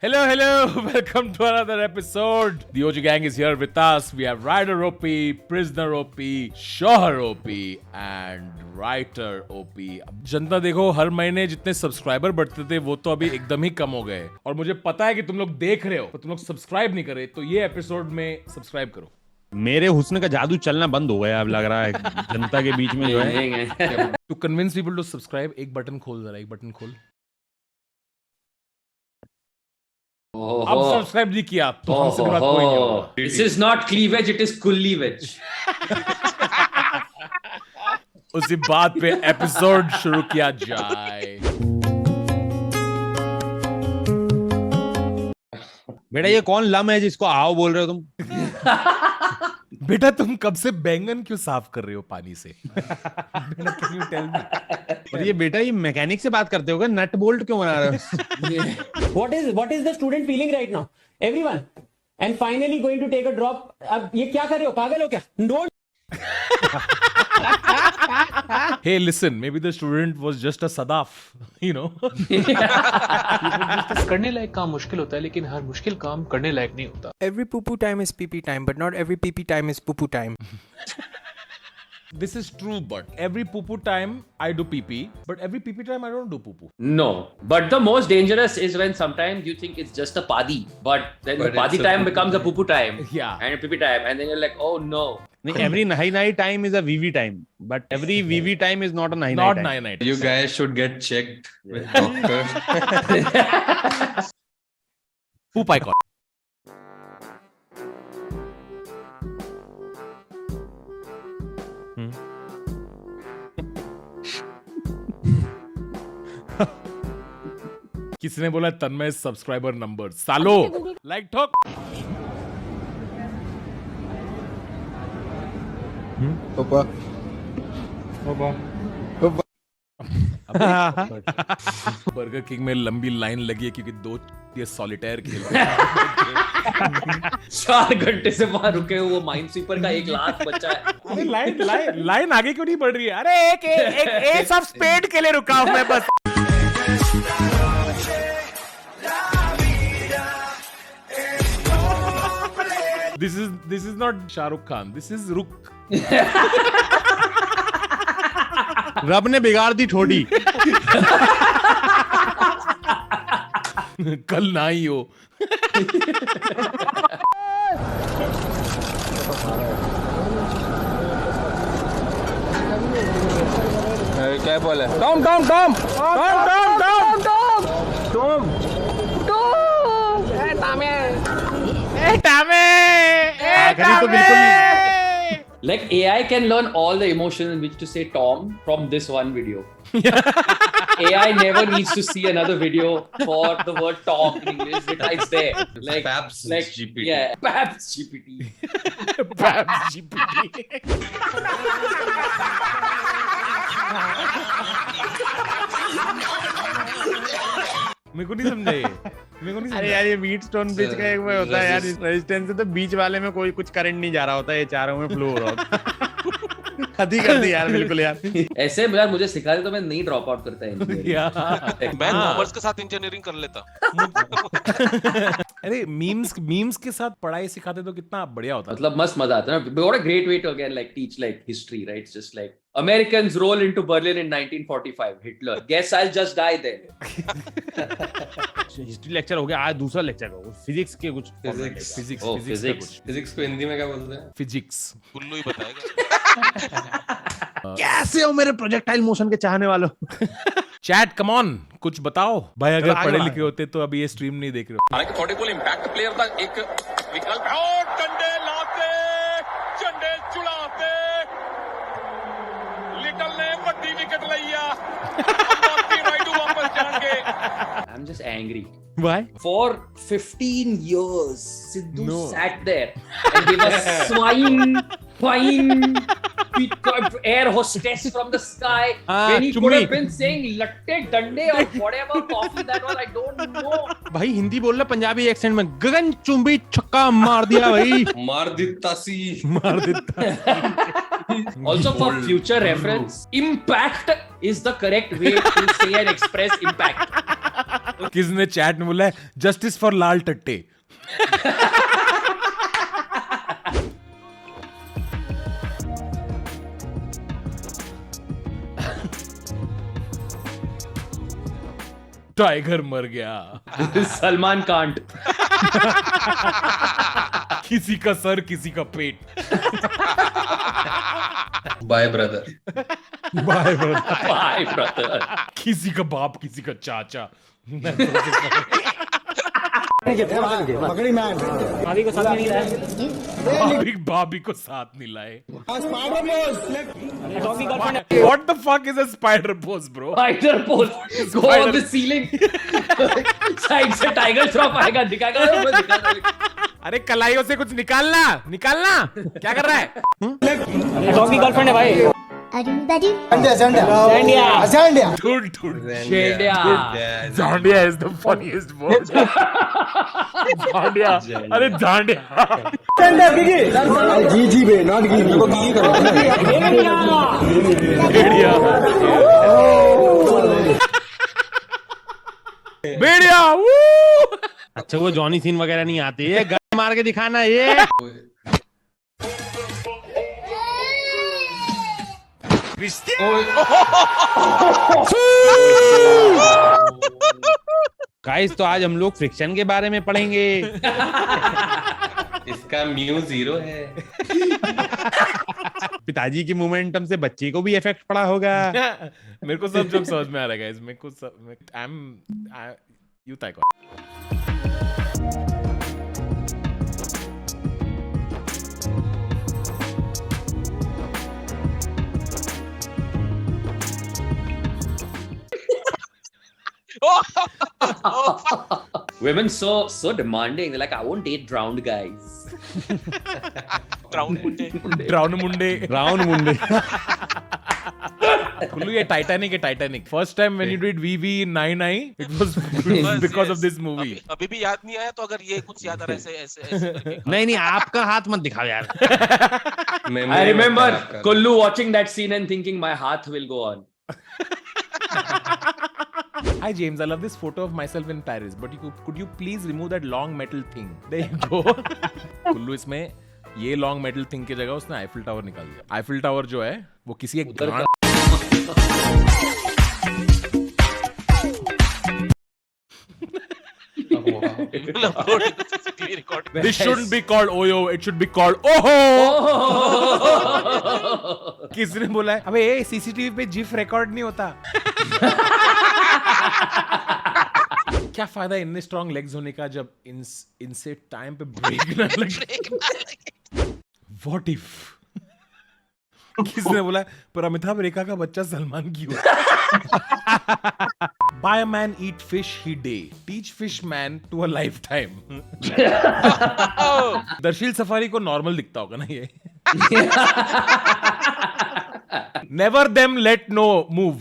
Hello, welcome to another episode. The OG gang is here with us. We have Rider OP, Prisoner OP, Shohar OP and Writer OP. अब जनता देखो, हर महीने जितने subscriber बढ़ते थे वो तो अभी एकदम ही कम हो गए और मुझे पता है कि तुम लोग देख रहे हो पर तुम लोग सब्सक्राइब नहीं करे, तो ये एपिसोड में सब्सक्राइब करो. मेरे हुस्न का जादू चलना बंद हो गया अब लग रहा है जनता के बीच में जो है. To convince people to subscribe, एक बटन खोल, जरा एक बटन खोल. अब सब्सक्राइब नहीं किया तो हमसे बुरा कोई नहीं होगा. This is not cleavage, it is cleavage. उसी बात पे एपिसोड शुरू किया जाए. बेटा ये कौन लम है जिसको आओ बोल रहे हो तुम? बेटा तुम कब से बैंगन क्यों साफ कर रहे हो पानी से? बेटा can you tell me? और ये बेटा ये मैकेनिक से बात करते हो क्या? नट बोल्ट क्यों बना रहे हो? What is the student feeling right now? Everyone. And finally going to take a drop. अब ये क्या कर रहे हो? पागल हो क्या? Don't. Hey, listen, maybe the student was just a Sadaf, you know. करने लायक काम मुश्किल होता है लेकिन हर मुश्किल काम करने लायक नहीं होता. Every poo-poo time is pee-pee time, but not every pee-pee time is poo-poo time. This is true, but every poo-poo time I do pee-pee, but every pee-pee time I don't do poo-poo. No, but the most dangerous is when sometimes you think it's just a padi, but then the padi time becomes a poo-poo time. Yeah. And a pee-pee time, and then you're like, oh no. Every nahi time is a VV time, but every VV time is not a nahi Not time. night. You guys should get checked with doctor. Poop icon. किसने बोला तन्मय subscriber number? सालो like ठोक. Burger king में लंबी line लगी है क्योंकि दो ये सॉलिटेयर खेल रहे हैं. 4 घंटे से वहां रुके हो, वो माइनस्वीपर का 1 लाख बच्चा है. अरे लाइन आगे क्यों नहीं बढ़ रही है? अरे एक सब स्पेड के लिए रुका हूं मैं बस. This is not Shahrukh Khan. This is रुक. रब ने बिगाड़ दी ठोडी. कल ना ही हो. क्या बोला? आखिरी तो बिल्कुल. Like AI can learn all the emotions in which to say Tom from this one video. AI never needs to see another video for the word Tom in English. It's there. Like Paps GPT. Yeah, Paps GPT. Babs GPT. मेरे को नहीं समझा ये. अरे यार ये wheat stone bridge का एक वो होता है यार, रेजिस्टेंस से तो बीच वाले में कोई कुछ करंट नहीं जा रहा होता है, ये चारों में फ्लो हो रहा होता. खदी कर दी यार बिल्कुल यार. ऐसे यार मुझे सिखा दे तो मैं नहीं ड्रॉप आउट करता है. मैं कॉमर्स के साथ इंजीनियरिंग कर लेता. अरे मीम्स के साथ पढ़ाई सिखाते तो कितना बढ़िया होता. मतलब मस्त मजा आता है ना. What a great way to again like teach like history, right? It's just like Americans roll into Berlin in 1945. Hitler. Guess I'll just die there. History lecture हो गया, आज दूसरा लेक्चर होगा फिजिक्स के कुछ. फिजिक्स को हिंदी में क्या बोलते हैं? फिजिक्स. कुल्लू ही बताएगा. कैसे हो मेरे प्रोजेक्टाइल मोशन के चाहने वालों? चैट कम ऑन, कुछ बताओ भाई. अगर आगे पढ़े बढ़ो. लिखे होते तो अभी ये स्ट्रीम नहीं देख रहे हो. हालांकि थोड़े बोल इंपैक्ट प्लेयर का एक विकल्प है. और डंडे लाते, झंडे चुड़ाते. लिटल ने बड़ी विकेट लिया. अंबाती राइडू वापस जाएंगे. I'm just angry. Why? For 15 years, Sidhu sat there and he was swine, air hostess from the sky. When he could have been saying latte, dande or whatever coffee that was, I don't know. भाई हिंदी बोल रहा Punjabi accent में. गगन चुंबी छक्का मार दिया भाई. मार दिता सी. Also for future reference, impact is the correct way to say and express impact. किसने चैट में बोला है जस्टिस फॉर लाल टट्टे। टाइगर मर गया। सलमान कांट। किसी का सर किसी का पेट। Bye brother. Bye brother. Bye brother. किसी का बाप किसी का चाचा। भाभी को साथ में नहीं लाया। भाभी को साथ नहीं लाए। Doggy girlfriend What the fuck is a spider pose, bro? Spider pose. Go on the ceiling. Side से टाइगर श्रॉफ आएगा, दिखाएगा। अरे कलाइयों से कुछ निकालना निकालना। क्या कर रहा है? डॉगी गर्लफ्रेंड है भाई। Dude. शेंडिया। Zandia is the funniest word. Zandia. अरे Zandia. भेड़िया। भेड़िया। woo! अच्छा वो जॉनी सीन वगैरह नहीं आती है, गन मार के दिखाना ये। गाइस तो आज हम लोग फ्रिक्शन के बारे में पढ़ेंगे। इसका म्यू 0 है। पिताजी की मोमेंटम से बच्चे को भी इफेक्ट पड़ा होगा। मेरे को सब जोक समझ में आ रहा है गाइस। मेरे को सब you ताइको। Women so demanding. They're like, I won't date drowned guys. Drown मुंडे। राउंड मुंडे। कुल्लू ये टाइटैनिक है Titanic. First time when you did VV99 it was because of this movie. अभी भी याद नहीं आया तो अगर ये कुछ याद आ रहा है ऐसे नहीं आपका हाथ मत दिखाओ यार। I remember Kullu watching that scene and thinking my heart will go on. Hi James, I love this photo of myself in Paris, but could you please remove that long metal thing? There you go. Kullu इसमें ये long metal thing की जगह उसने Eiffel tower निकाल दिया। Eiffel tower जो है वो किसी एक This shouldn't be called Oyo, it should be called Oho. किसने बोला है? अबे सीसीटीवी पे जिफ रिकॉर्ड नहीं होता। क्या फायदा इतने स्ट्रॉन्ग लेग्स होने का जब इनसे टाइम पे ब्रेक ना लगे। What if? किसने बोला पर अमिताभ रेखा का बच्चा सलमान क्यों? Buy a man eat fish he day. Teach fish man to a lifetime. Darsheel safari को नॉर्मल दिखता होगा ना ये? Never them let no move.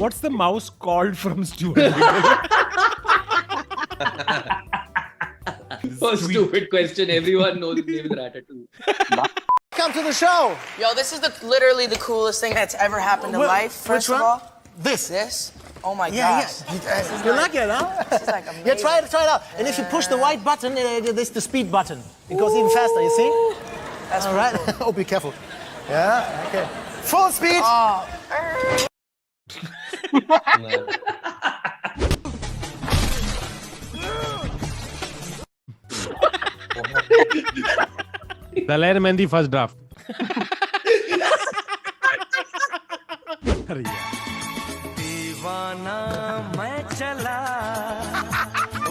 What's the mouse called from Stuart Little? Oh, stupid question. Everyone knows the name is Ratatouille. Come to the show. Yo, this is literally the coolest thing that's ever happened in life. First of all, This. Oh my Yeah, gosh. yeah. You like it, huh? This is like amazing. Yeah, try it out. And if you push the white button, this is the speed button. It goes even faster, you see? That's All right. Oh, be careful. Yeah, okay. Full speed. Oh. Daler Mehndi first draft. दीवाना मैं चला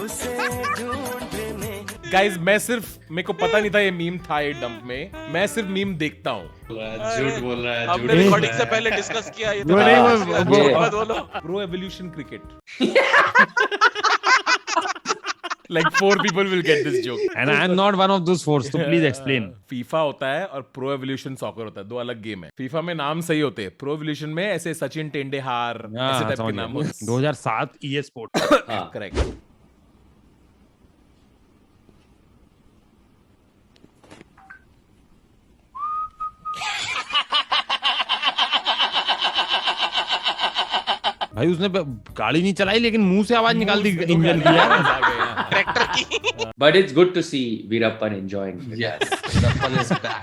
उसे ढूंढने। Guys मैं सिर्फ मेरे को पता नहीं था ये मीम था ये डंप में। मैं सिर्फ मीम देखता हूँ। झूठ बोल रहा है। हमने रिकॉर्डिंग से पहले डिस्कस किया ये तो बोलो। Pro evolution cricket. Like 4 people will get this joke. And I am not one of those 4, so please explain. FIFA होता है और प्रो एवोल्यूशन सॉकर होता है, दो अलग गेम है। फीफा में नाम सही होते हैं, प्रो एवोल्यूशन में ऐसे सचिन टेंडुलकर ऐसे टाइप के नाम होते हैं। 2007 EA Sport। करेक्ट। भाई उसने गाड़ी नहीं चलाई लेकिन मुंह से आवाज निकाल दी इंजन की यार। ट्रैक्टर की। But it's good to see Veerappan enjoying it. Yes, Veerappan is back.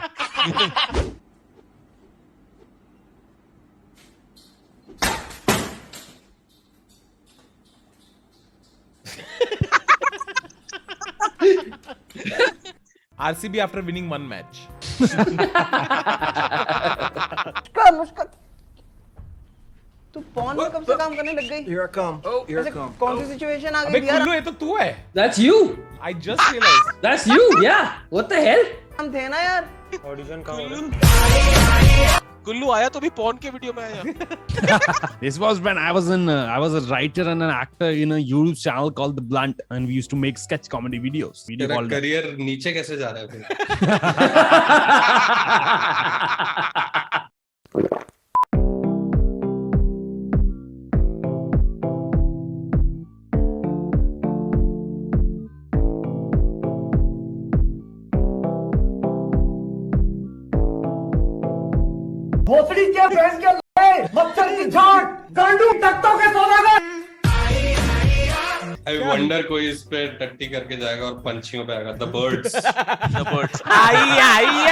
RCB after winning one match. तू पॉन में कब से काम करने लग गई? Here I come. Here I come. कौन सी सिचुएशन आ अबे गई यार? कुल्लू ये तो तू है. That's you. I just realized. That's you. Yeah. What the hell? हम थे ना यार. Audition कहाँ हो रहा है? कुल्लू आया तो भी पॉन के वीडियो में आया। This was when I was a writer and an actor in a YouTube channel called The Blunt, and we used to make sketch comedy videos. तेरा करियर नीचे कैसे जा रहा है फिर? भोसड़ी क्या भैंस के लड़े, मच्छर की झांक, गांडू तख्तों के सौदागर। I wonder कोई इस पे टट्टी करके जाएगा और पंछियों पे आएगा. The birds. The birds. आइया.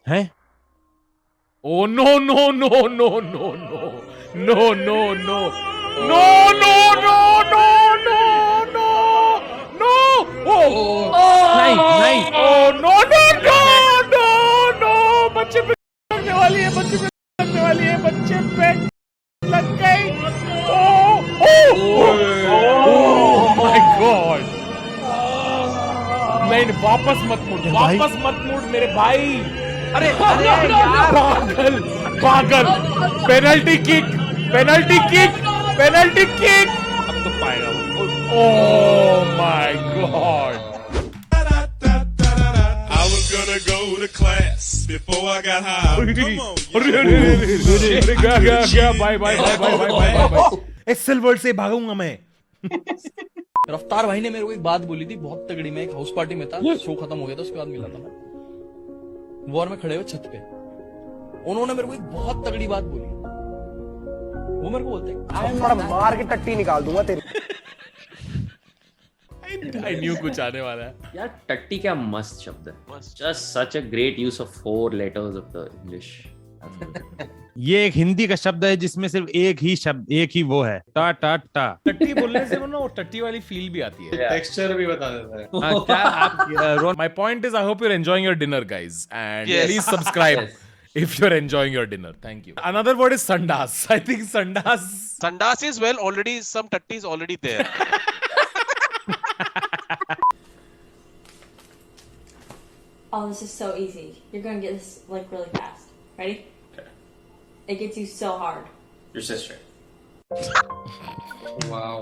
हैं? Oh no no no no no no no no no no no no no no no. Oh नहीं. oh no no no no no. बच्चे पे लगने वाली है. बच्चे पे लगने वाली है. बच्चे पे लग गई. Oh my God. नहीं वापस मत मुड़. वापस मत मुड़ मेरे भाई. अरे पागल पागल. Penalty kick. Penalty kick. Penalty kick. अब तो पाएगा वो. Oh my God. I was gonna go to class before I got high. Come on, गया. बाय. एक्सेल वर्ड से भागूंगा मैं. रफ्तार भाई ने मेरे को एक बात बोली थी बहुत तगड़ी. मैं एक हाउस पार्टी में था, शो खत्म हो गया था, उसके बाद मिला था मैं. वॉर में खड़े हुए छत पे उन्होंने मेरे को एक बहुत तगड़ी बात बोली. वो मेरे को बोलते हैं मार के टट्टी निकाल दूंगा तेरी. I knew कुछ आने वाला है. यार टट्टी क्या मस्त शब्द है. Just such a great use of 4 letters of the English. ये एक हिंदी का शब्द है जिसमें सिर्फ एक ही शब्द, एक ही वो है. टा टा टा. टट्टी बोलने से ना वो टट्टी वाली फील भी आती है. Texture भी बता देता है. हाँ, क्या आप My point is I hope you're enjoying your dinner guys and Yes. please subscribe if you're enjoying your dinner. Thank you. Another word is sandas. I think sandas. Sandas is well already some tatty is already there. Oh, this is so easy. You're gonna get this like really fast. Ready? Okay. It gets you so hard. Your sister. Wow.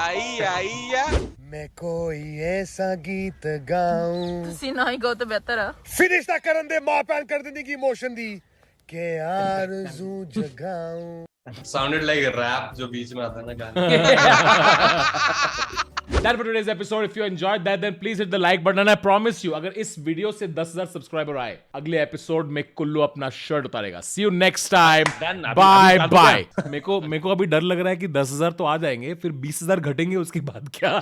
आइया. मैं कोई ऐसा गीत गाऊं. तुसी ना ही गो तो बेहतर है. फिनिश ना करन दे मां पैन कर देने की इमोशन दी के आरज़ू जगाऊं. Sounded like rap जो बीच में आता है ना गाने. That for today's episode. If you enjoyed that, then please hit the like button. And I promise you, अगर इस वीडियो से 10,000 सब्सक्राइबर आए, अगले एपिसोड में कुल्लू अपना shirt उतारेगा. See you next time. Bye bye. मेरे को अभी डर लग रहा है कि 10,000 तो आ जाएंगे, फिर 20,000 घटेंगे, उसके बाद क्या?